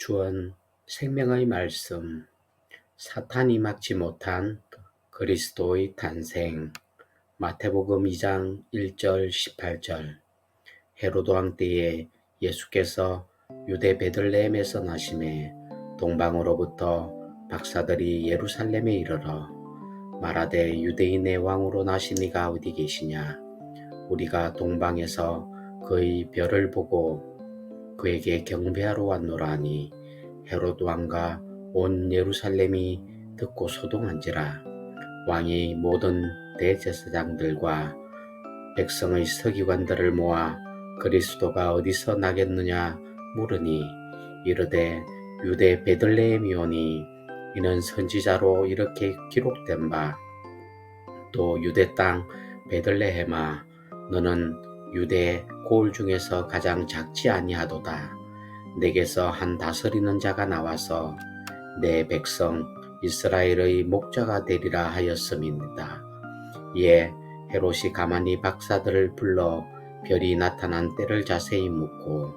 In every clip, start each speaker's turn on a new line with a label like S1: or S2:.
S1: 주언 생명의 말씀 사탄이 막지 못한 그리스도의 탄생 마태복음 2장 1절 18절 헤로드 왕 때에 예수께서 유대 베들레헴에서 나심에 동방으로부터 박사들이 예루살렘에 이르러 말하되 유대인의 왕으로 나신 이가 어디 계시냐 우리가 동방에서 그의 별을 보고 그에게 경배하러 왔노라 하니 헤롯 왕과 온 예루살렘이 듣고 소동한지라. 왕이 모든 대제사장들과 백성의 서기관들을 모아 그리스도가 어디서 나겠느냐 물으니 이르되 유대 베들레헴이오니 이는 선지자로 이렇게 기록된 바 또 유대 땅 베들레헴아 너는 유대 고을 중에서 가장 작지 아니하도다. 내게서 한 다스리는 자가 나와서 내 백성 이스라엘의 목자가 되리라 하였음입니다. 이에 헤롯이 가만히 박사들을 불러 별이 나타난 때를 자세히 묻고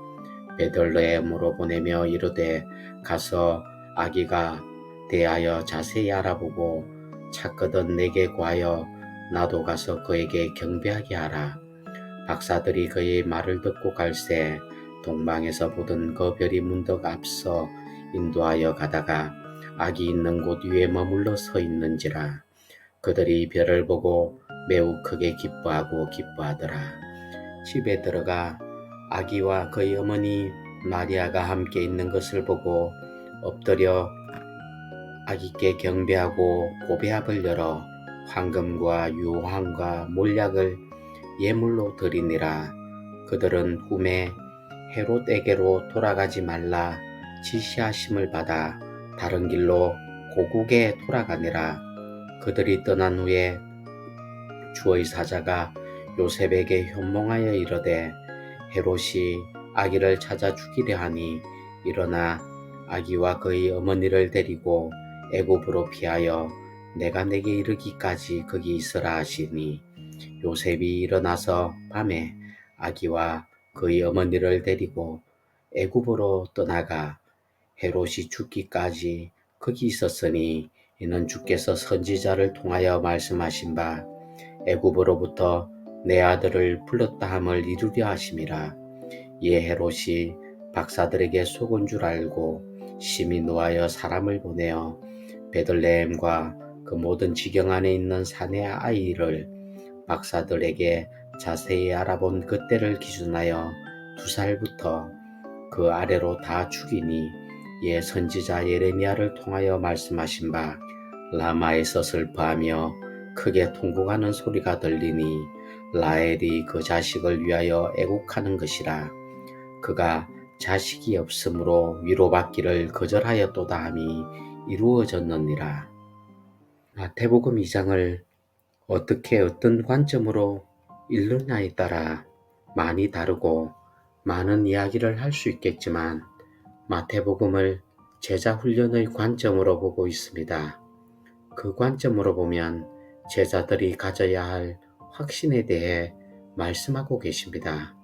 S1: 베들레헴으로 보내며 이르되 가서 아기가 대하여 자세히 알아보고 찾거든 내게 구하여 나도 가서 그에게 경배하게 하라. 박사들이 그의 말을 듣고 갈새 동방에서 보던 그 별이 문득 앞서 인도하여 가다가 아기 있는 곳 위에 머물러 서 있는지라. 그들이 별을 보고 매우 크게 기뻐하더라. 집에 들어가 아기와 그의 어머니 마리아가 함께 있는 것을 보고 엎드려 아기께 경배하고 고배합을 열어 황금과 유황과 몰약을 예물로 드리니라. 그들은 후에 헤롯에게로 돌아가지 말라 지시하심을 받아 다른 길로 고국에 돌아가니라. 그들이 떠난 후에 주의 사자가 요셉에게 현몽하여 이르되 헤롯이 아기를 찾아 죽이려 하니 일어나 아기와 그의 어머니를 데리고 애굽으로 피하여 내가 내게 이르기까지 거기 있으라 하시니 요셉이 일어나서 밤에 아기와 그의 어머니를 데리고 애굽으로 떠나가 헤롯이 죽기까지 거기 있었으니 이는 주께서 선지자를 통하여 말씀하신 바 애굽으로부터 내 아들을 불렀다 함을 이루려 하심이라. 이에 헤롯이 박사들에게 속은 줄 알고 심히 노하여 사람을 보내어 베들레헴과 그 모든 지경 안에 있는 사내 아이를 박사들에게 자세히 알아본 그때를 기준하여 2살부터 그 아래로 다 죽이니 이에 선지자 예레미야를 통하여 말씀하신 바 라마에서 슬퍼하며 크게 통곡하는 소리가 들리니 라헬이 그 자식을 위하여 애곡하는 것이라. 그가 자식이 없으므로 위로받기를 거절하였도다 함이 이루어졌느니라. 마태복음 2장을 어떻게 어떤 관점으로 읽느냐에 따라 많이 다르고 많은 이야기를 할 수 있겠지만 마태복음을 제자훈련의 관점으로 보고 있습니다. 그 관점으로 보면 제자들이 가져야 할 확신에 대해 말씀하고 계십니다.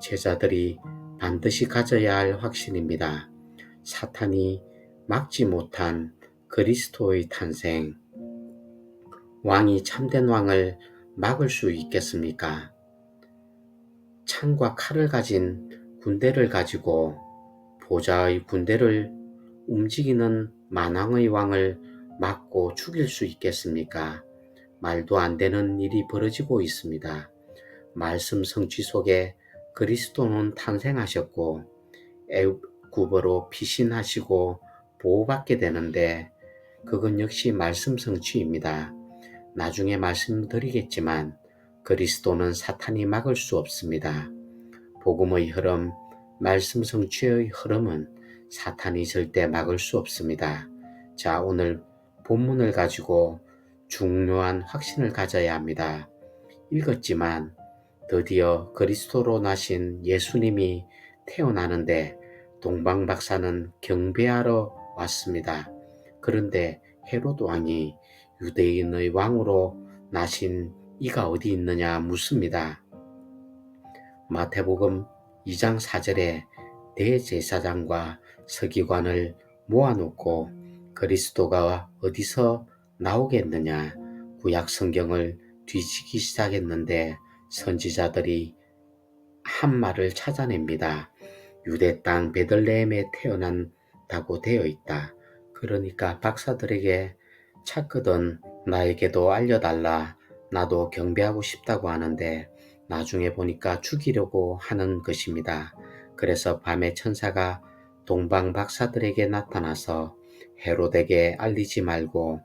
S1: 제자들이 반드시 가져야 할 확신입니다. 사탄이 막지 못한 그리스도의 탄생. 왕이 참된 왕을 막을 수 있겠습니까? 창과 칼을 가진 군대를 가지고 보좌의 군대를 움직이는 만왕의 왕을 막고 죽일 수 있겠습니까? 말도 안 되는 일이 벌어지고 있습니다. 말씀 성취 속에 그리스도는 탄생하셨고 애굽으로 피신하시고 보호받게 되는데 그건 역시 말씀 성취입니다. 나중에 말씀드리겠지만 그리스도는 사탄이 막을 수 없습니다. 복음의 흐름, 말씀 성취의 흐름은 사탄이 절대 막을 수 없습니다. 자, 오늘 본문을 가지고 중요한 확신을 가져야 합니다. 읽었지만 드디어 그리스도로 나신 예수님이 태어나는데 동방박사는 경배하러 왔습니다. 그런데 헤롯 왕이 유대인의 왕으로 나신 이가 어디 있느냐 묻습니다. 마태복음 2장 4절에 대제사장과 서기관을 모아놓고 그리스도가 어디서 나오겠느냐 구약 성경을 뒤지기 시작했는데 선지자들이 한 말을 찾아냅니다. 유대 땅 베들레헴에 태어난다고 되어 있다. 그러니까 박사들에게 찾거든 나에게도 알려달라. 나도 경배하고 싶다고 하는데 나중에 보니까 죽이려고 하는 것입니다. 그래서 밤에 천사가 동방 박사들에게 나타나서 헤롯에게 알리지 말고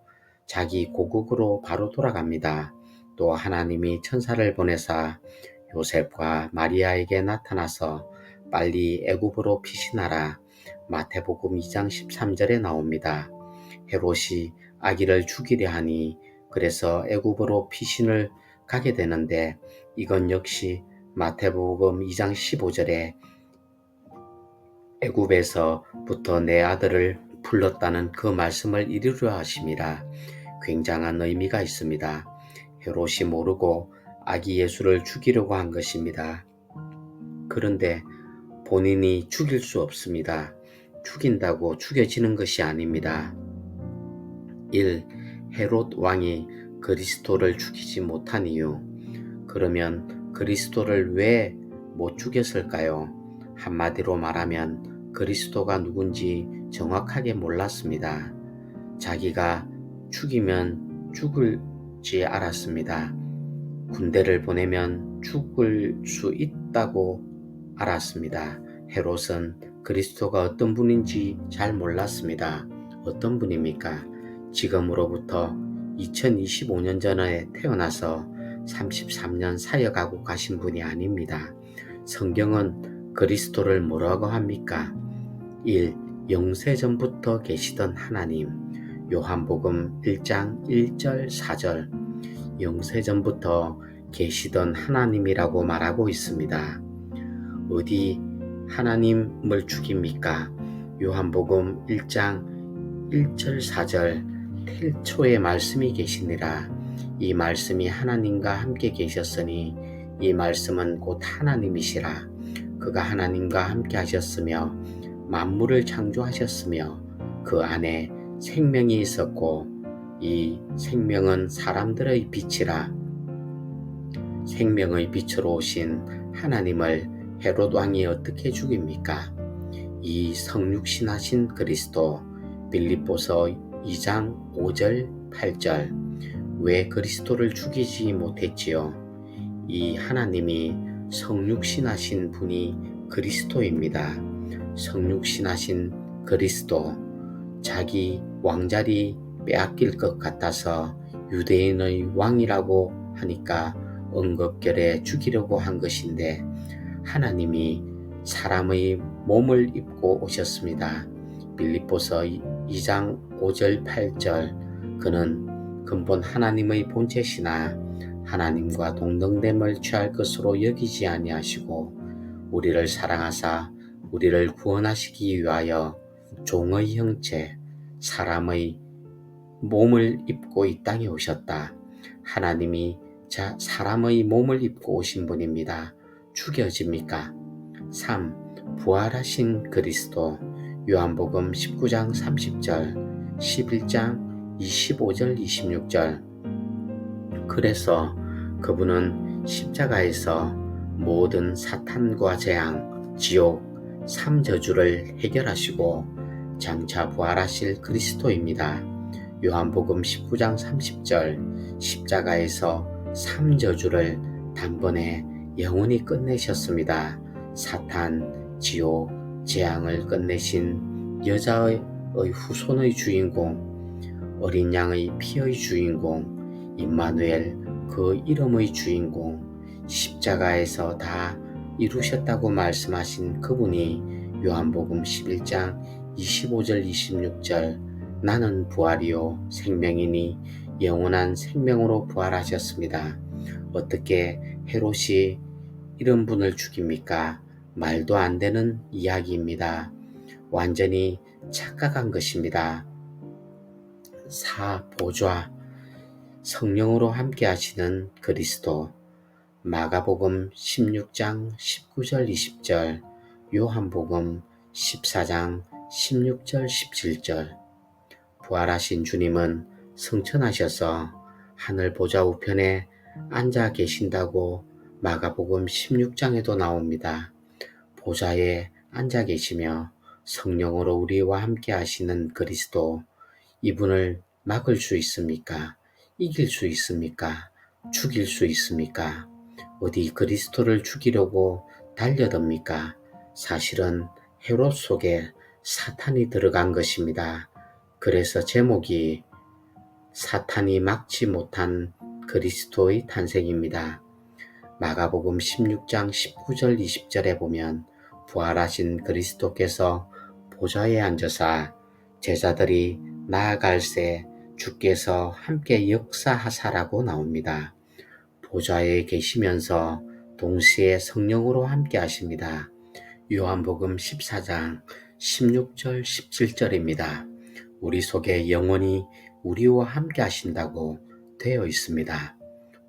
S1: 자기 고국으로 바로 돌아갑니다. 또 하나님이 천사를 보내사 요셉과 마리아에게 나타나서 빨리 애굽으로 피신하라. 마태복음 2장 13절에 나옵니다. 헤롯이 아기를 죽이려 하니 그래서 애굽으로 피신을 가게 되는데 이건 역시 마태복음 2장 15절에 애굽에서부터 내 아들을 불렀다는 그 말씀을 이루려 하심이라. 굉장한 의미가 있습니다. 헤롯이 모르고 아기 예수를 죽이려고 한 것입니다. 그런데 본인이 죽일 수 없습니다. 죽인다고 죽여지는 것이 아닙니다. 1. 헤롯 왕이 그리스도를 죽이지 못한 이유. 그러면 그리스도를 왜 못 죽였을까요? 한마디로 말하면 그리스도가 누군지 정확하게 몰랐습니다. 자기가 죽이면 죽을지 알았습니다. 군대를 보내면 죽을 수 있다고 알았습니다. 헤롯은 그리스도가 어떤 분인지 잘 몰랐습니다. 어떤 분입니까? 지금으로부터 2025년 전에 태어나서 33년 사역하고 가신 분이 아닙니다. 성경은 그리스도를 뭐라고 합니까? 1. 영세전부터 계시던 하나님. 요한복음 1장 1절 4절. 영세전부터 계시던 하나님이라고 말하고 있습니다. 어디 하나님을 죽입니까? 요한복음 1장 1절 4절. 태초에 말씀이 계시니라. 이 말씀이 하나님과 함께 계셨으니 이 말씀은 곧 하나님이시라. 그가 하나님과 함께 하셨으며 만물을 창조하셨으며 그 안에 생명이 있었고 이 생명은 사람들의 빛이라. 생명의 빛으로 오신 하나님을 헤롯 왕이 어떻게 죽입니까? 이 성육신하신 그리스도. 빌립보서 2장 5절 8절. 왜 그리스도를 죽이지 못했지요? 이 하나님이 성육신하신 분이 그리스도입니다. 성육신하신 그리스도. 자기 왕자리 빼앗길 것 같아서 유대인의 왕이라고 하니까 응급결에 죽이려고 한 것인데 하나님이 사람의 몸을 입고 오셨습니다. 빌립보서 2장 5절 8절. 그는 근본 하나님의 본체시나 하나님과 동등됨을 취할 것으로 여기지 아니하시고 우리를 사랑하사 우리를 구원하시기 위하여 종의 형체 사람의 몸을 입고 이 땅에 오셨다. 하나님이 사람의 몸을 입고 오신 분입니다. 죽여집니까? 3. 부활하신 그리스도. 요한복음 19장 30절 11장 25절 26절. 그래서 그분은 십자가에서 모든 사탄과 재앙, 지옥, 삼저주를 해결하시고 장차 부활하실 그리스도입니다. 요한복음 19장 30절. 십자가에서 삼저주를 단번에 영원히 끝내셨습니다. 사탄, 지옥, 재앙을 끝내신 여자의 후손의 주인공, 어린 양의 피의 주인공, 임마누엘 그 이름의 주인공, 십자가에서 다 이루셨다고 말씀하신 그분이 요한복음 11장 25절 26절 나는 부활이요 생명이니 영원한 생명으로 부활하셨습니다. 어떻게 헤롯이 이런 분을 죽입니까? 말도 안 되는 이야기입니다. 완전히 착각한 것입니다. 4. 보좌. 성령으로 함께 하시는 그리스도. 마가복음 16장 19절 20절, 요한복음 14장 16절 17절 부활하신 주님은 승천하셔서 하늘 보좌 우편에 앉아 계신다고 마가복음 16장에도 나옵니다. 보좌에 앉아 계시며 성령으로 우리와 함께 하시는 그리스도, 이분을 막을 수 있습니까? 이길 수 있습니까? 죽일 수 있습니까? 어디 그리스도를 죽이려고 달려듭니까? 사실은 헤롯 속에 사탄이 들어간 것입니다. 그래서 제목이 사탄이 막지 못한 그리스도의 탄생입니다. 마가복음 16장 19절 20절에 보면 부활하신 그리스도께서 보좌에 앉으사 제자들이 나아갈새 주께서 함께 역사하사라고 나옵니다. 보좌에 계시면서 동시에 성령으로 함께 하십니다. 요한복음 14장 16절 17절입니다. 우리 속에 영원히 우리와 함께 하신다고 되어 있습니다.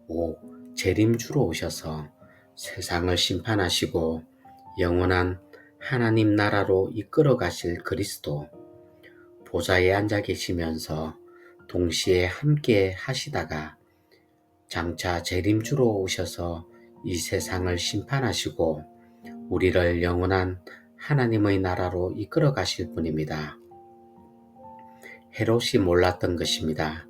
S1: 5. 재림주로 오셔서 세상을 심판하시고 영원한 하나님 나라로 이끌어 가실 그리스도, 보좌에 앉아 계시면서 동시에 함께 하시다가 장차 재림주로 오셔서 이 세상을 심판하시고 우리를 영원한 하나님의 나라로 이끌어 가실 분입니다. 헤롯이 몰랐던 것입니다.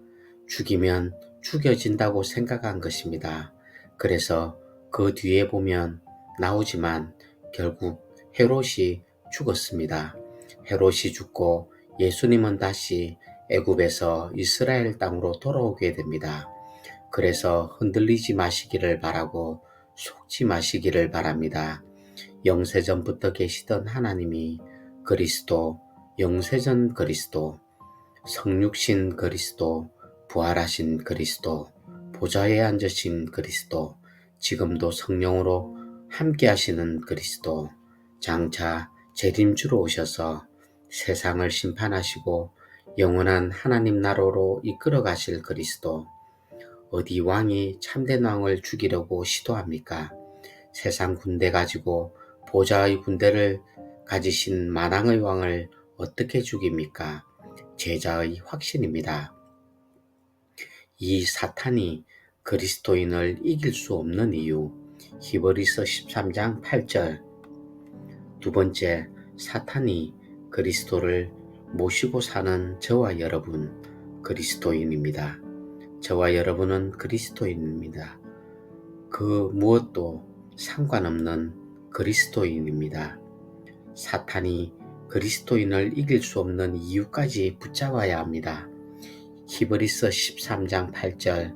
S1: 죽이면 죽여진다고 생각한 것입니다. 그래서 그 뒤에 보면 나오지만 결국 헤롯이 죽었습니다. 헤롯이 죽고 예수님은 다시 애굽에서 이스라엘 땅으로 돌아오게 됩니다. 그래서 흔들리지 마시기를 바라고 속지 마시기를 바랍니다. 영세전부터 계시던 하나님이 그리스도, 영세전 그리스도, 성육신 그리스도, 부활하신 그리스도, 보좌에 앉으신 그리스도, 지금도 성령으로 함께 하시는 그리스도, 장차 재림주로 오셔서 세상을 심판하시고 영원한 하나님 나라로 이끌어 가실 그리스도, 어디 왕이 참된 왕을 죽이려고 시도합니까? 세상 군대 가지고 보좌의 군대를 가지신 만왕의 왕을 어떻게 죽입니까? 제자의 확신입니다. 이 사탄이 그리스도인을 이길 수 없는 이유, 히브리서 13장 8절. 두 번째, 사탄이 그리스도를 모시고 사는 저와 여러분, 그리스도인입니다. 저와 여러분은 그리스도인입니다. 그 무엇도 상관없는 그리스도인입니다. 사탄이 그리스도인을 이길 수 없는 이유까지 붙잡아야 합니다. 히브리서 13장 8절,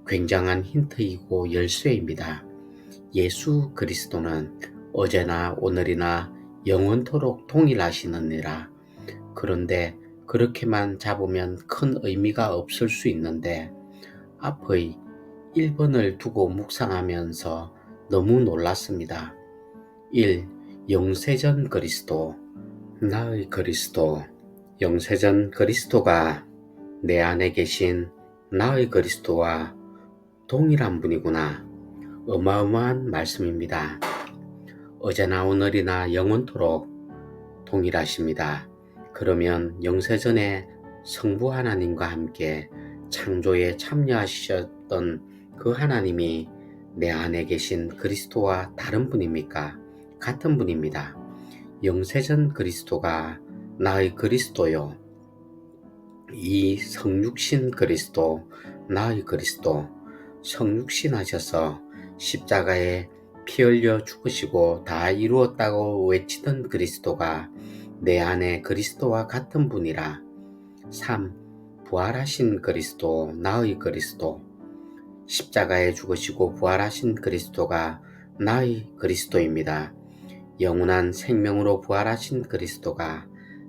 S1: 굉장한 힌트이고 열쇠입니다. 예수 그리스도는 어제나 오늘이나 영원토록 동일하시느니라. 그런데 그렇게만 잡으면 큰 의미가 없을 수 있는데 앞의 1번을 두고 묵상하면서 너무 놀랐습니다. 1. 영세전 그리스도, 나의 그리스도. 영세전 그리스도가 내 안에 계신 나의 그리스도와 동일한 분이구나. 어마어마한 말씀입니다. 어제나 오늘이나 영원토록 동일하십니다. 그러면 영세전에 성부 하나님과 함께 창조에 참여하셨던 그 하나님이 내 안에 계신 그리스도와 다른 분입니까? 같은 분입니다. 영세전 그리스도가 나의 그리스도요. 이 성육신 그리스도, 나의 그리스도, 성육신 하셔서 십자가에 피 흘려 죽으시고 다 이루었다고 외치던 그리스도가 내 안에 그리스도와 같은 분이라. 3. 부활하신 그리스도, 나의 그리스도. 십자가에 죽으시고 부활하신 그리스도가 나의 그리스도입니다. 영원한 생명으로 부활하신 그리스도가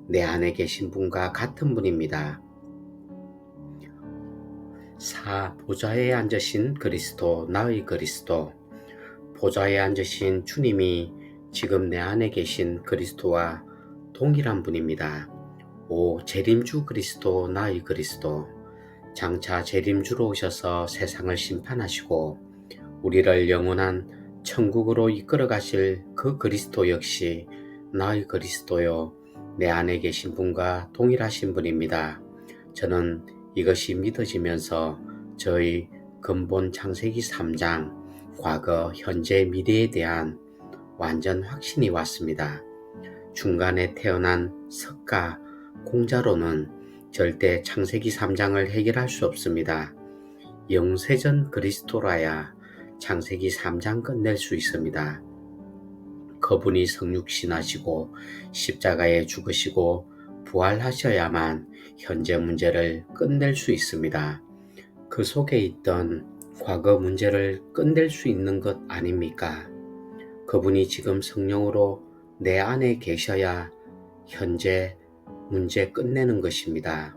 S1: 내 안에 계신 분과 같은 분입니다. 4. 보좌에 앉으신 그리스도, 나의 그리스도. 보좌에 앉으신 주님이 지금 내 안에 계신 그리스도와 동일한 분입니다. 5. 재림주 그리스도, 나의 그리스도. 장차 재림주로 오셔서 세상을 심판하시고 우리를 영원한 천국으로 이끌어 가실 그 그리스도 역시 나의 그리스도요. 내 안에 계신 분과 동일하신 분입니다. 저는 이것이 믿어지면서 저의 근본 창세기 3장 과거, 현재, 미래에 대한 완전 확신이 왔습니다. 중간에 태어난 석가, 공자로는 절대 창세기 3장을 해결할 수 없습니다. 영세전 그리스도라야 창세기 3장 끝낼 수 있습니다. 그분이 성육신하시고 십자가에 죽으시고 부활하셔야만 현재 문제를 끝낼 수 있습니다. 그 속에 있던 과거 문제를 끝낼 수 있는 것 아닙니까? 그분이 지금 성령으로 내 안에 계셔야 현재 문제 끝내는 것입니다.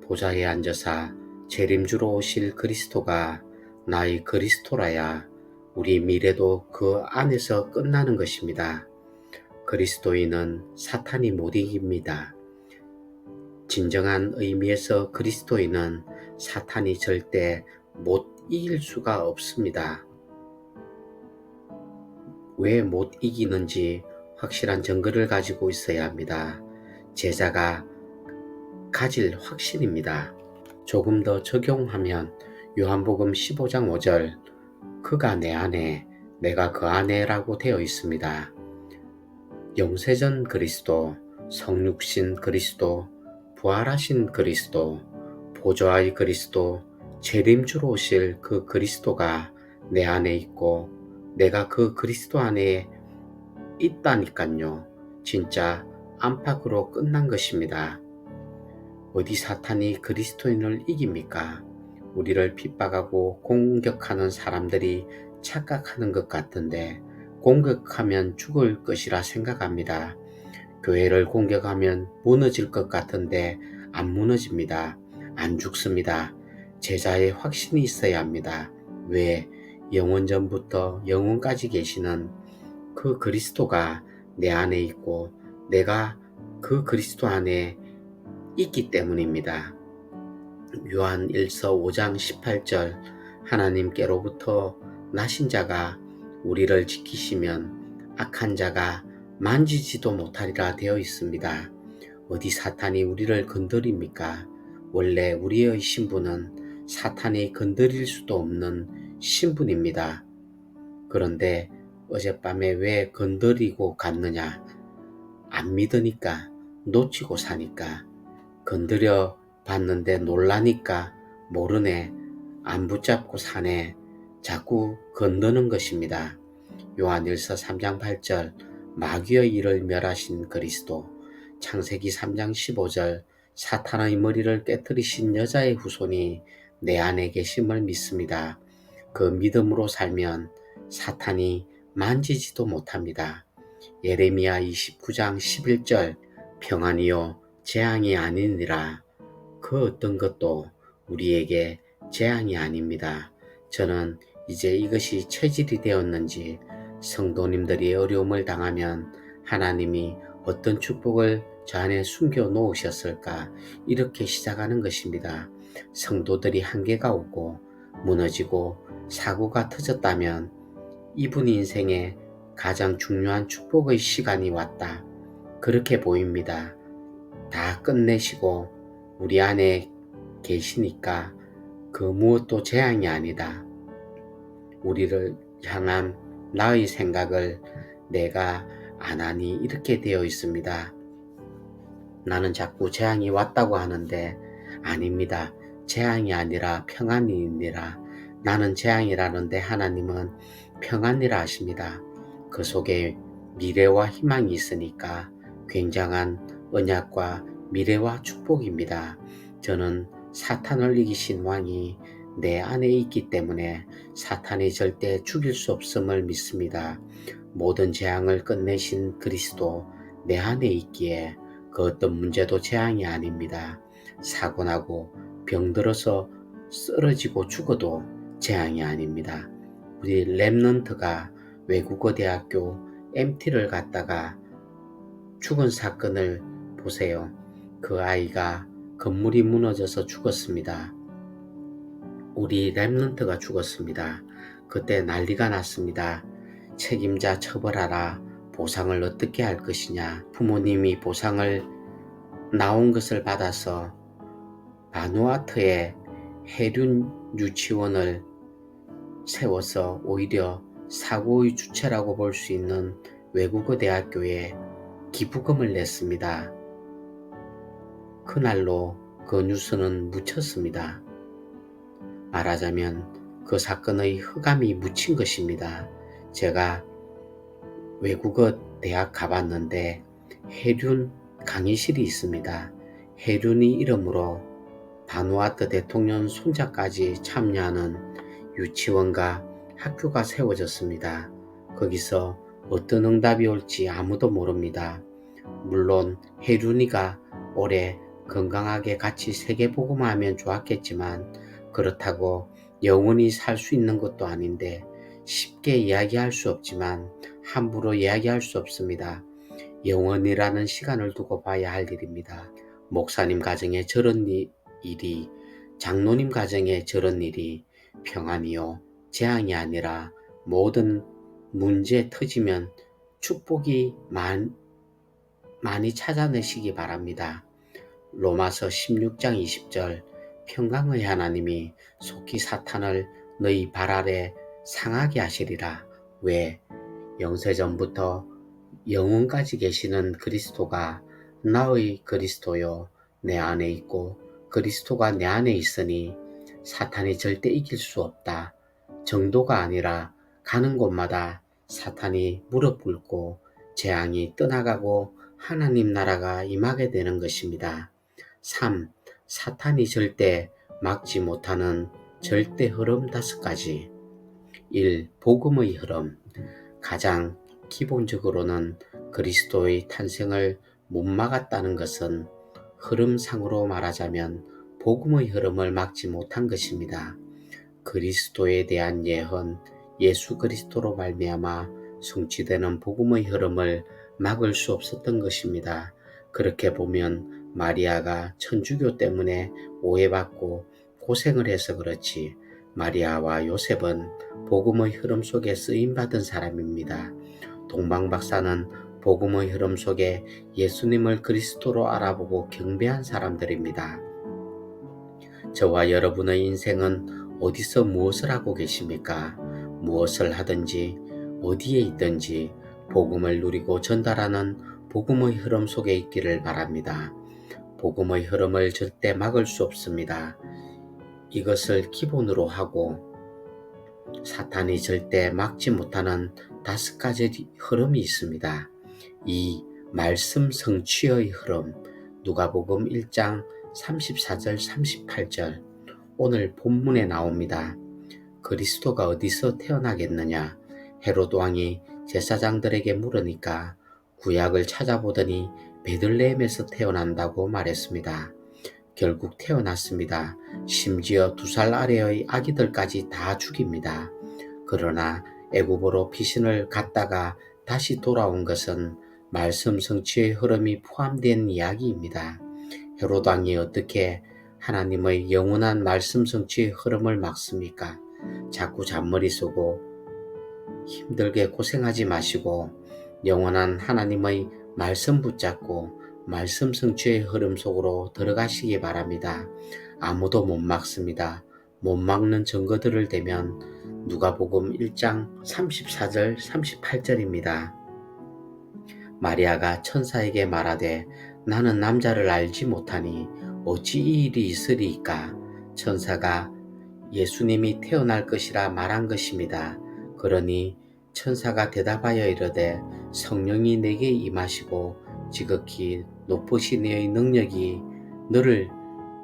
S1: 보좌에 앉으사 재림주로 오실 그리스도가 나의 그리스도라야 우리 미래도 그 안에서 끝나는 것입니다. 그리스도인은 사탄이 못 이깁니다. 진정한 의미에서 그리스도인은 사탄이 절대 못 이길 수가 없습니다. 왜 못 이기는지 확실한 증거를 가지고 있어야 합니다. 제자가 가질 확신입니다. 조금 더 적용하면 요한복음 15장 5절 그가 내 안에 내가 그 안에 라고 되어 있습니다. 영세전 그리스도, 성육신 그리스도, 부활하신 그리스도, 보좌의 그리스도, 재림주로 오실 그 그리스도가 내 안에 있고 내가 그 그리스도 안에 있다니깐요. 진짜 안팎으로 끝난 것입니다. 어디 사탄이 그리스도인을 이깁니까? 우리를 핍박하고 공격하는 사람들이 착각하는 것 같은데 공격하면 죽을 것이라 생각합니다. 교회를 공격하면 무너질 것 같은데 안 무너집니다. 안 죽습니다. 제자의 확신이 있어야 합니다. 왜? 영원전부터 영원까지 계시는 그 그리스도가 내 안에 있고 내가 그 그리스도 안에 있기 때문입니다. 요한 1서 5장 18절 하나님께로부터 나신 자가 우리를 지키시면 악한 자가 만지지도 못하리라 되어 있습니다. 어디 사탄이 우리를 건드립니까? 원래 우리의 신분은 사탄이 건드릴 수도 없는 신분입니다. 그런데 어젯밤에 왜 건드리고 갔느냐? 안 믿으니까, 놓치고 사니까, 건드려 봤는데 놀라니까 모르네, 안 붙잡고 사네, 자꾸 건드는 것입니다. 요한일서 3장 8절 마귀의 일을 멸하신 그리스도, 창세기 3장 15절 사탄의 머리를 깨뜨리신 여자의 후손이 내 안에 계심을 믿습니다. 그 믿음으로 살면 사탄이 만지지도 못합니다. 예레미야 29장 11절 평안이요 재앙이 아니니라. 그 어떤 것도 우리에게 재앙이 아닙니다. 저는 이제 이것이 체질이 되었는지 성도님들이 어려움을 당하면 하나님이 어떤 축복을 저 안에 숨겨 놓으셨을까 이렇게 시작하는 것입니다. 성도들이 한계가 오고 무너지고 사고가 터졌다면 이분 인생에 가장 중요한 축복의 시간이 왔다. 그렇게 보입니다. 다 끝내시고 우리 안에 계시니까 그 무엇도 재앙이 아니다. 우리를 향한 나의 생각을 내가 안 하니 이렇게 되어 있습니다. 나는 자꾸 재앙이 왔다고 하는데 아닙니다. 재앙이 아니라 평안이니라. 나는 재앙이라는데 하나님은 평안이라 하십니다. 그 속에 미래와 희망이 있으니까 굉장한 언약과 미래와 축복입니다. 저는 사탄을 이기신 왕이 내 안에 있기 때문에 사탄이 절대 죽일 수 없음을 믿습니다. 모든 재앙을 끝내신 그리스도 내 안에 있기에 그 어떤 문제도 재앙이 아닙니다. 사고나고 병들어서 쓰러지고 죽어도 재앙이 아닙니다. 우리 랩넌트가 외국어 대학교 MT를 갔다가 죽은 사건을 보세요. 그 아이가 건물이 무너져서 죽었습니다. 우리 랩넌트가 죽었습니다. 그때 난리가 났습니다. 책임자 처벌하라, 보상을 어떻게 할 것이냐. 부모님이 보상을 나온 것을 받아서 바누아투에 해륜 유치원을 세워서 오히려 사고의 주체라고 볼 수 있는 외국어 대학교에 기부금을 냈습니다. 그날로 그 뉴스는 묻혔습니다. 말하자면 그 사건의 흑암이 묻힌 것입니다. 제가 외국어 대학 가봤는데 해륜 강의실이 있습니다. 해륜이 이름으로 바누아투 대통령 손자까지 참여하는 유치원과 학교가 세워졌습니다. 거기서 어떤 응답이 올지 아무도 모릅니다. 물론 해륜이가 올해 건강하게 같이 세계복음화하면 좋았겠지만 그렇다고 영원히 살 수 있는 것도 아닌데 쉽게 이야기할 수 없지만 함부로 이야기할 수 없습니다. 영원이라는 시간을 두고 봐야 할 일입니다. 목사님 가정에 저런 일이, 장로님 가정에 저런 일이 평안이요 재앙이 아니라 모든 문제 터지면 축복이 많이 찾아내시기 바랍니다. 로마서 16장 20절 평강의 하나님이 속히 사탄을 너희 발 아래 상하게 하시리라. 왜? 영세전부터 영원까지 계시는 그리스도가 나의 그리스도요 내 안에 있고 그리스도가 내 안에 있으니 사탄이 절대 이길 수 없다. 정도가 아니라 가는 곳마다 사탄이 무릎 꿇고 재앙이 떠나가고 하나님 나라가 임하게 되는 것입니다. 3. 사탄이 절대 막지 못하는 절대 흐름 5가지. 1. 복음의 흐름. 가장 기본적으로는 그리스도의 탄생을 못 막았다는 것은 흐름상으로 말하자면 복음의 흐름을 막지 못한 것입니다. 그리스도에 대한 예언, 예수 그리스도로 말미암아 성취되는 복음의 흐름을 막을 수 없었던 것입니다. 그렇게 보면 마리아가 천주교 때문에 오해받고 고생을 해서 그렇지 마리아와 요셉은 복음의 흐름 속에 쓰임받은 사람입니다. 동방박사는 복음의 흐름 속에 예수님을 그리스도로 알아보고 경배한 사람들입니다. 저와 여러분의 인생은 어디서 무엇을 하고 계십니까? 무엇을 하든지 어디에 있든지 복음을 누리고 전달하는 복음의 흐름 속에 있기를 바랍니다. 복음의 흐름을 절대 막을 수 없습니다. 이것을 기본으로 하고 사탄이 절대 막지 못하는 5가지 흐름이 있습니다. 2. 말씀 성취의 흐름. 누가복음 1장 34절 38절 오늘 본문에 나옵니다. 그리스도가 어디서 태어나겠느냐? 헤롯 왕이 제사장들에게 물으니까 구약을 찾아보더니 베들레헴에서 태어난다고 말했습니다. 결국 태어났습니다. 심지어 2살 아래의 아기들까지 다 죽입니다. 그러나 애굽으로 피신을 갔다가 다시 돌아온 것은 말씀 성취의 흐름이 포함된 이야기입니다. 헤롯 왕이 어떻게 하나님의 영원한 말씀 성취의 흐름을 막습니까? 자꾸 잔머리 쓰고 힘들게 고생하지 마시고 영원한 하나님의 말씀 붙잡고 말씀 성취의 흐름 속으로 들어가시기 바랍니다. 아무도 못 막습니다. 못 막는 증거들을 대면 누가복음 1장 34절 38절입니다. 마리아가 천사에게 말하되 나는 남자를 알지 못하니 어찌 이 일이 있으리이까? 천사가 예수님이 태어날 것이라 말한 것입니다. 그러니 천사가 대답하여 이르되 성령이 내게 임하시고 지극히 높으신 이의 능력이 너를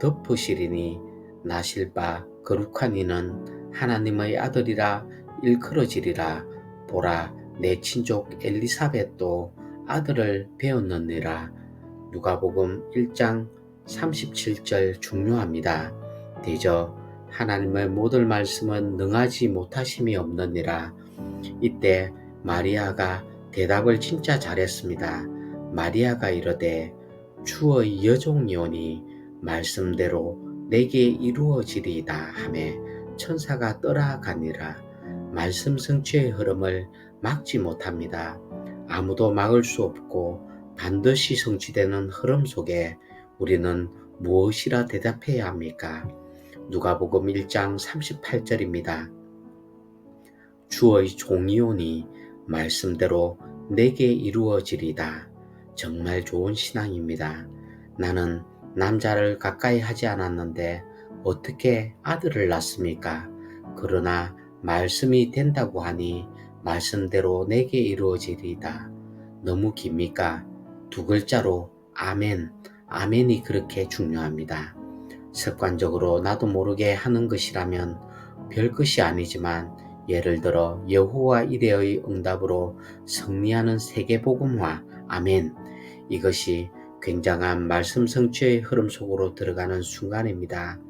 S1: 덮으시리니 나실 바 거룩한 이는 하나님의 아들이라 일컬어지리라. 보라 내 친족 엘리사벳도 아들을 배웠느니라. 누가복음 1장 37절 중요합니다. 대저 하나님의 모든 말씀은 능하지 못하심이 없느니라. 이때 마리아가 대답을 진짜 잘했습니다. 마리아가 이르되 주의 여종이오니 말씀대로 내게 이루어지리이다 하매 천사가 떠나가니라. 말씀 성취의 흐름을 막지 못합니다. 아무도 막을 수 없고 반드시 성취되는 흐름 속에 우리는 무엇이라 대답해야 합니까? 누가복음 1장 38절입니다. 주의 종이오니 말씀대로 내게 이루어지리다. 정말 좋은 신앙입니다. 나는 남자를 가까이 하지 않았는데 어떻게 아들을 낳습니까? 그러나 말씀이 된다고 하니 말씀대로 내게 이루어지리다. 너무 깁니까? 두 글자로 아멘. 아멘이 그렇게 중요합니다. 습관적으로 나도 모르게 하는 것이라면 별것이 아니지만 예를 들어 여호와 이레의 응답으로 승리하는 세계복음화 아멘. 이것이 굉장한 말씀 성취의 흐름 속으로 들어가는 순간입니다.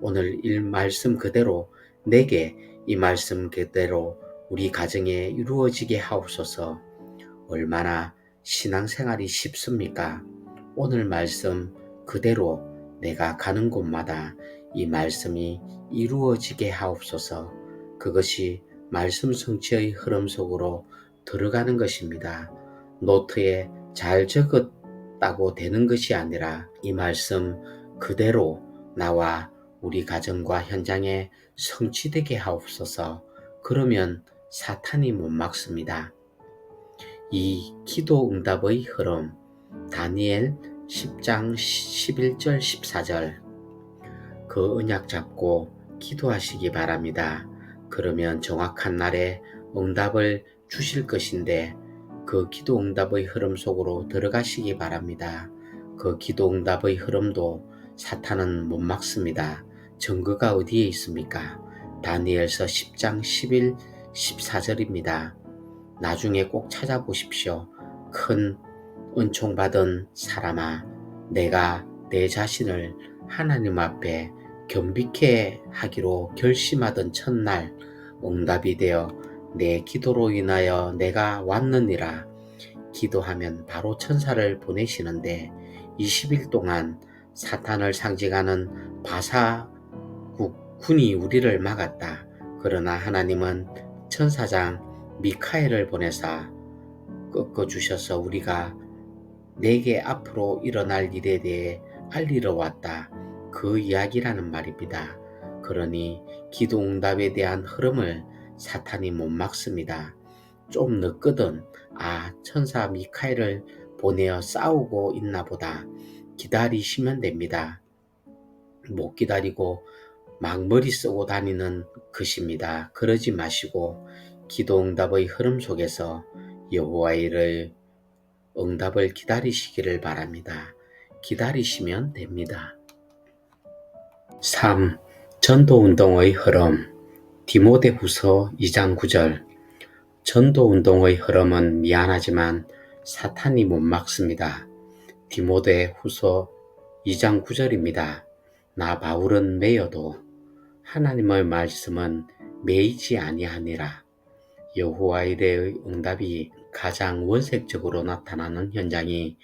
S1: 오늘 이 말씀 그대로 내게 이 말씀 그대로 우리 가정에 이루어지게 하옵소서. 얼마나 신앙생활이 쉽습니까? 오늘 말씀 그대로 내가 가는 곳마다 이 말씀이 이루어지게 하옵소서. 그것이 말씀 성취의 흐름 속으로 들어가는 것입니다. 노트에 잘 적었다고 되는 것이 아니라 이 말씀 그대로 나와 우리 가정과 현장에 성취되게 하옵소서. 그러면 사탄이 못 막습니다. 이 기도 응답의 흐름 다니엘 10장 11절 14절 그 언약 잡고 기도하시기 바랍니다. 그러면 정확한 날에 응답을 주실 것인데 그 기도 응답의 흐름 속으로 들어가시기 바랍니다. 그 기도 응답의 흐름도 사탄은 못 막습니다. 증거가 어디에 있습니까? 다니엘서 10장 11, 14절입니다. 나중에 꼭 찾아보십시오. 큰 은총 받은 사람아, 내가 내 자신을 하나님 앞에 겸비케 하기로 결심하던 첫날 응답이 되어 내 기도로 인하여 내가 왔느니라. 기도하면 바로 천사를 보내시는데 20일 동안 사탄을 상징하는 바사군이 우리를 막았다. 그러나 하나님은 천사장 미카엘을 보내사 꺾어주셔서 우리가 내게 앞으로 일어날 일에 대해 알리러 왔다. 그 이야기라는 말입니다. 그러니 기도 응답에 대한 흐름을 사탄이 못 막습니다. 좀 늦거든 천사 미카엘을 보내어 싸우고 있나 보다. 기다리시면 됩니다. 못 기다리고 막 머리 쓰고 다니는 것입니다. 그러지 마시고 기도 응답의 흐름 속에서 여호와의 응답을 기다리시기를 바랍니다. 기다리시면 됩니다. 3. 전도운동의 흐름 디모데후서 2장 9절 전도운동의 흐름은 미안하지만 사탄이 못 막습니다. 디모데후서 2장 9절입니다. 나 바울은 매여도 하나님의 말씀은 매이지 아니하니라. 여호와 이레의 응답이 가장 원색적으로 나타나는 현장이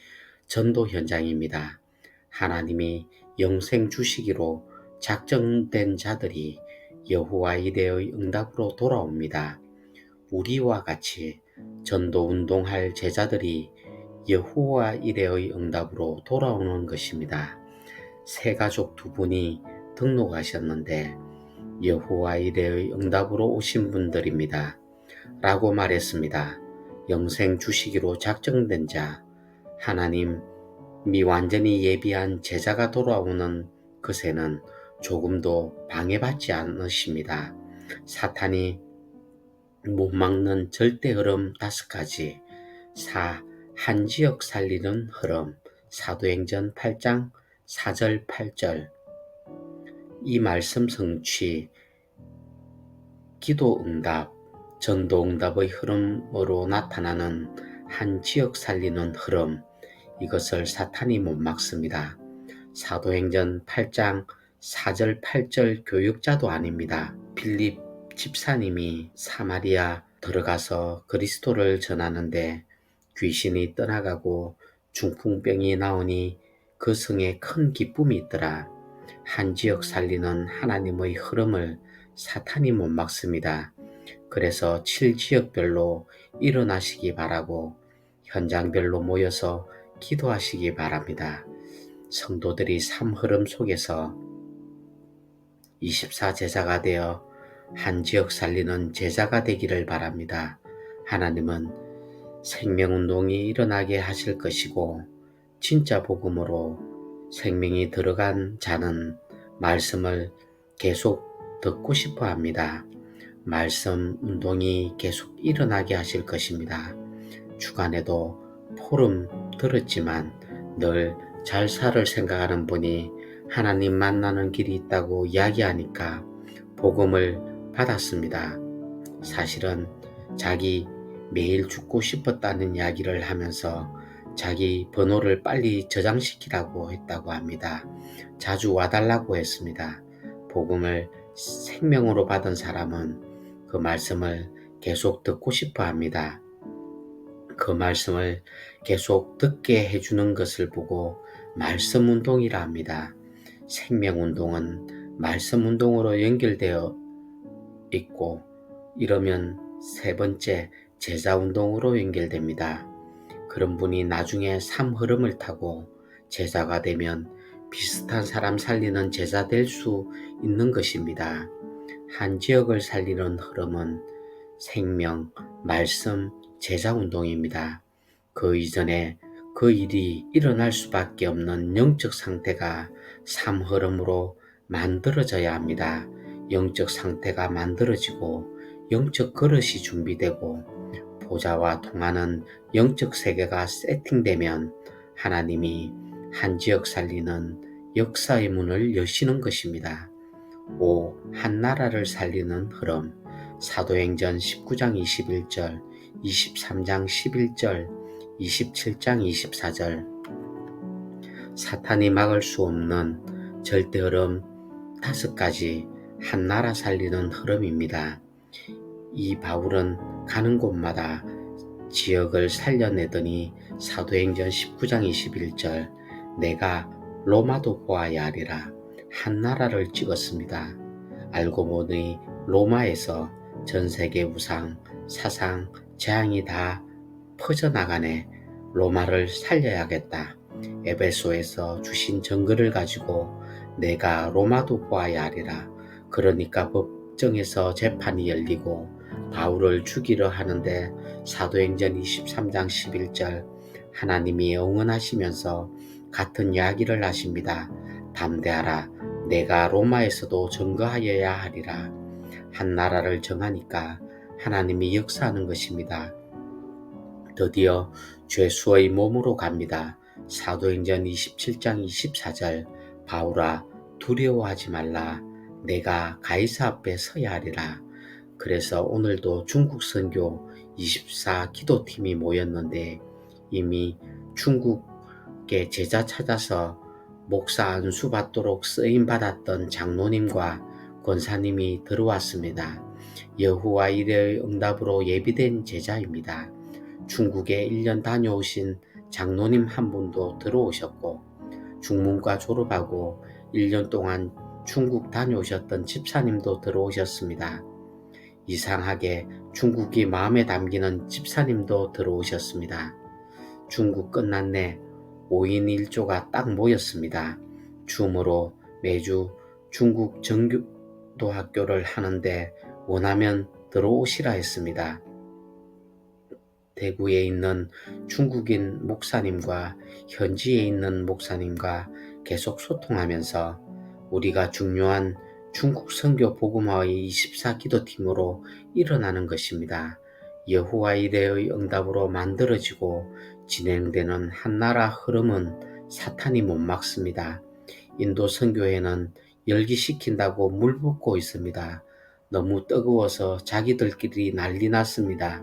S1: 전도 현장입니다. 하나님이 영생 주시기로 작정된 자들이 여호와 이레의 응답으로 돌아옵니다. 우리와 같이 전도 운동할 제자들이 여호와 이레의 응답으로 돌아오는 것입니다. 새 가족 두 분이 등록하셨는데 여호와 이레의 응답으로 오신 분들입니다. 라고 말했습니다. 영생 주시기로 작정된 자, 하나님이 완전히 예비한 제자가 돌아오는 것에는 조금도 방해받지 않으십니다. 사탄이 못 막는 절대 흐름 5가지. 한 지역 살리는 흐름 사도행전 8장 4절 8절 이 말씀 성취 기도 응답 전도 응답의 흐름으로 나타나는 한 지역 살리는 흐름 이것을 사탄이 못 막습니다. 사도행전 8장 4절 8절 교육자도 아닙니다. 빌립 집사님이 사마리아 들어가서 그리스도를 전하는데 귀신이 떠나가고 중풍병이 나오니 그 성에 큰 기쁨이 있더라. 한 지역 살리는 하나님의 흐름을 사탄이 못 막습니다. 그래서 7지역별로 일어나시기 바라고 현장별로 모여서 기도하시기 바랍니다. 성도들이 삶 흐름 속에서 24제자가 되어 한 지역 살리는 제자가 되기를 바랍니다. 하나님은 생명운동이 일어나게 하실 것이고 진짜 복음으로 생명이 들어간 자는 말씀을 계속 듣고 싶어 합니다. 말씀 운동이 계속 일어나게 하실 것입니다. 주간에도 포럼 들었지만 늘 잘 살을 생각하는 분이 하나님 만나는 길이 있다고 이야기하니까 복음을 받았습니다. 사실은 자기 매일 죽고 싶었다는 이야기를 하면서 자기 번호를 빨리 저장시키라고 했다고 합니다. 자주 와달라고 했습니다. 복음을 생명으로 받은 사람은 그 말씀을 계속 듣고 싶어 합니다. 그 말씀을 계속 듣게 해주는 것을 보고 말씀 운동이라 합니다. 생명 운동은 말씀 운동으로 연결되어 있고 이러면 세 번째 제자 운동으로 연결됩니다. 그런 분이 나중에 삶 흐름을 타고 제자가 되면 비슷한 사람 살리는 제자 될 수 있는 것입니다. 한 지역을 살리는 흐름은 생명, 말씀, 제자 운동입니다. 그 이전에 그 일이 일어날 수밖에 없는 영적 상태가 삶 흐름으로 만들어져야 합니다. 영적 상태가 만들어지고 영적 그릇이 준비되고 보좌와 통하는 영적 세계가 세팅되면 하나님이 한 지역 살리는 역사의 문을 여시는 것입니다. 5. 한 나라를 살리는 흐름. 사도행전 19장 21절, 23장 11절, 27장 24절. 사탄이 막을 수 없는 절대 흐름 5가지 한 나라 살리는 흐름입니다. 이 바울은 가는 곳마다 지역을 살려내더니 사도행전 19장 21절 내가 로마도 보아야 하리라 한 나라를 찍었습니다. 알고 보니 로마에서 전세계 우상, 사상, 재앙이 다 퍼져나가네. 로마를 살려야겠다. 에베소에서 주신 증거를 가지고 내가 로마도 보아야 하리라. 그러니까 법정에서 재판이 열리고 바울을 죽이려 하는데 사도행전 23장 11절 하나님이 응원하시면서 같은 이야기를 하십니다. 담대하라. 내가 로마에서도 증거하여야 하리라. 한 나라를 정하니까 하나님이 역사하는 것입니다. 드디어 죄수의 몸으로 갑니다. 사도행전 27장 24절 바울아 두려워하지 말라. 내가 가이사 앞에 서야 하리라. 그래서 오늘도 중국 선교 24 기도팀이 모였는데 이미 중국에 제자 찾아서 목사 안수 받도록 쓰임 받았던 장로님과 권사님이 들어왔습니다. 여호와 이레의 응답으로 예비된 제자입니다. 중국에 1년 다녀오신 장로님 한 분도 들어오셨고 중문과 졸업하고 1년 동안 중국 다녀오셨던 집사님도 들어오셨습니다. 이상하게 중국이 마음에 담기는 집사님도 들어오셨습니다. 중국 끝났네. 5인 1조가 딱 모였습니다. 줌으로 매주 중국 정교도 학교를 하는데 원하면 들어오시라 했습니다. 대구에 있는 중국인 목사님과 현지에 있는 목사님과 계속 소통하면서 우리가 중요한 중국 선교 복음화의 24 기도팀으로 일어나는 것입니다. 여호와 이레의 응답으로 만들어지고 진행되는 한나라 흐름은 사탄이 못 막습니다. 인도 선교회는 열기시킨다고 물 붓고 있습니다. 너무 뜨거워서 자기들끼리 난리 났습니다.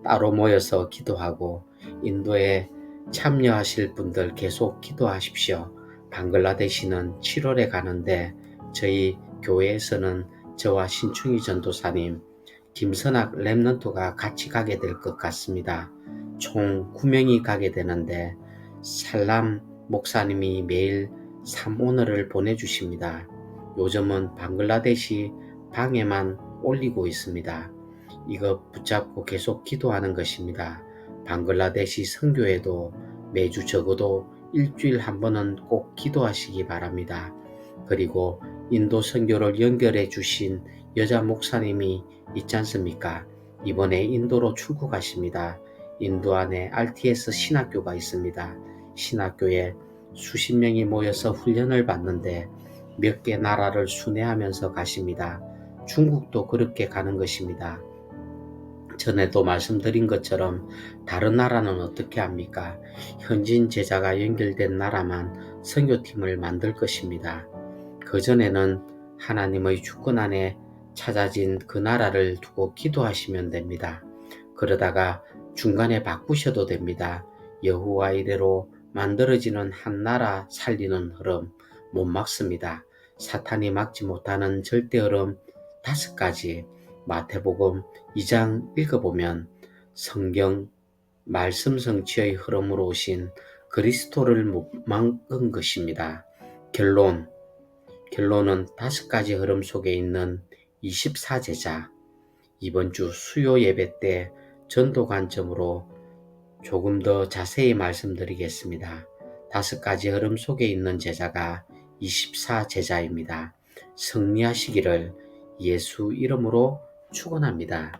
S1: 따로 모여서 기도하고 인도에 참여하실 분들 계속 기도하십시오. 방글라데시는 7월에 가는데 저희 교회에서는 저와 신충희 전도사님, 김선학 랩넌트가 같이 가게 될 것 같습니다. 총 9명이 가게 되는데 살람 목사님이 매일 3오너를 보내주십니다. 요즘은 방글라데시 방에만 올리고 있습니다. 이거 붙잡고 계속 기도하는 것입니다. 방글라데시 선교에도 매주 적어도 일주일 한 번은 꼭 기도하시기 바랍니다. 그리고 인도 선교를 연결해 주신 여자 목사님이 있지 않습니까? 이번에 인도로 출국하십니다. 인도 안에 RTS 신학교가 있습니다. 신학교에 수십 명이 모여서 훈련을 받는데 몇 개 나라를 순회하면서 가십니다. 중국도 그렇게 가는 것입니다. 전에도 말씀드린 것처럼 다른 나라는 어떻게 합니까? 현지인 제자가 연결된 나라만 선교팀을 만들 것입니다. 그전에는 하나님의 주권 안에 찾아진 그 나라를 두고 기도하시면 됩니다. 그러다가 중간에 바꾸셔도 됩니다. 여호와 이래로 만들어지는 한 나라 살리는 흐름 못 막습니다. 사탄이 막지 못하는 절대 흐름 5가지. 마태복음 2장 읽어보면 성경 말씀 성취의 흐름으로 오신 그리스도를 못 막은 것입니다. 결론은 5가지 흐름 속에 있는 24제자. 이번 주 수요 예배 때 전도 관점으로 조금 더 자세히 말씀드리겠습니다. 5가지 흐름 속에 있는 제자가 24제자입니다. 승리하시기를 예수 이름으로 축원합니다.